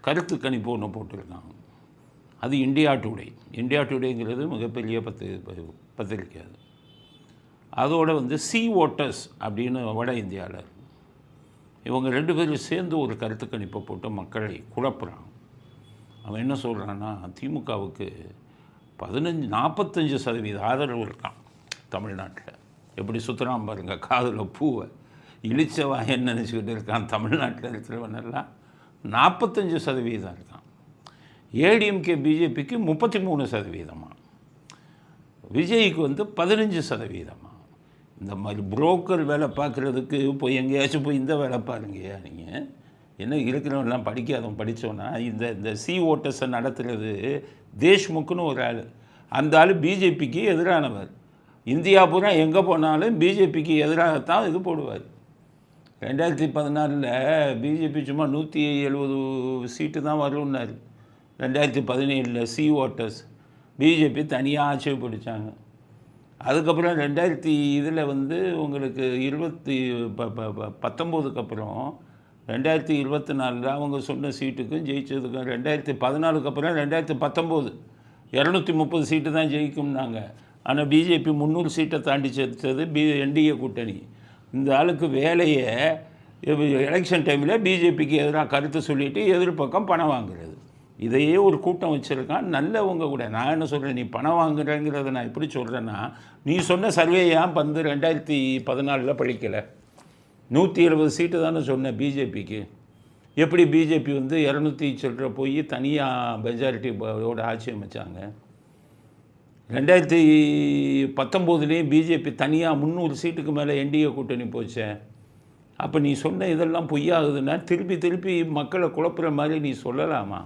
கருத்து கணிப்பு ஒன்று போட்டிருக்காங்க. அது இந்தியா டுடே. இந்தியா டுடேங்கிறது மிகப்பெரிய பத்திரிக்கை. அது அதோட வந்து சி ஓட்டர்ஸ் அப்படின்னு வட இந்தியாவில் இவங்க 2 பேரும் சேர்ந்து ஒரு கருத்து கணிப்பை போட்டு மக்களை குழப்புறான். அவன் என்ன சொல்கிறான்னா, திமுகவுக்கு 45% ஆதரவு இருக்கான் தமிழ்நாட்டில். எப்படி சுற்றுறான் பாருங்க, காதில் பூவை இழிச்சவாயன்னு நினச்சிக்கிட்டு இருக்கான். தமிழ்நாட்டில் இருக்கிறவனெல்லாம் 45% இருக்கான். ஏடிஎம்கே பிஜேபிக்கு 33%. விஜய்க்கு வந்து 15%. இந்த மாதிரி புரோக்கர் வேலை பார்க்குறதுக்கு போய் எங்கேயாச்சும் போய் இந்த வேலை பாருங்கய்யா. நீங்கள் என்ன இருக்கிறவெல்லாம் படித்தோன்னா இந்த சி ஓட்டர்ஸை நடத்துகிறது தேஷ்முக்குன்னு ஒரு ஆள். அந்த ஆள் பிஜேபிக்கு எதிரானவர். இந்தியா பூரா எங்கே போனாலும் பிஜேபிக்கு எதிராகத்தான் இது போடுவார். 2014 பிஜேபி சும்மா 170 சீட்டு தான் வரும்னார். 2017 சி ஓட்டர்ஸ் பிஜேபி தனியாக ஆட்சி பிடிச்சாங்க. அதுக்கப்புறம் 2000 வந்து உங்களுக்கு 19க்கு அப்புறம் 2024 அவங்க சொன்ன சீட்டுக்கும் ஜெயிச்சதுக்கும் 2014க்கு அப்புறம் 2019 230 சீட்டு தான் ஜெயிக்கும்னாங்க. ஆனால் பிஜேபி 300 சீட்டை தாண்டி சேர்த்தது என்டிஏ கூட்டணி. இந்த ஆளுக்கு வேலையை எலெக்ஷன் டைமில் பிஜேபிக்கு எதிராக கருத்து சொல்லிவிட்டு எதிர்பக்கம் பணம் வாங்குறது. இதையே ஒரு கூட்டம் வச்சுருக்கான். நல்லவங்க கூட. நான் என்ன சொல்கிறேன், நீ பணம் வாங்குறேங்கிறத நான் எப்படி சொல்கிறேன்னா, நீ சொன்ன சர்வே ஏன் 2014 படிக்கலை? 170 சீட்டு தானே சொன்ன பிஜேபிக்கு. எப்படி பிஜேபி வந்து 200 சொல்கிற போய் தனியாக மெஜாரிட்டியோட ஆட்சி அமைச்சாங்க? 2019 பிஜேபி தனியாக 300 சீட்டுக்கு மேலே என்டிஏ கூட்டணி போச்சேன். அப்போ நீ சொன்ன இதெல்லாம் பொய்யாகுதுன்னா திருப்பி மக்களை குழப்புற மாதிரி நீ சொல்லலாமா?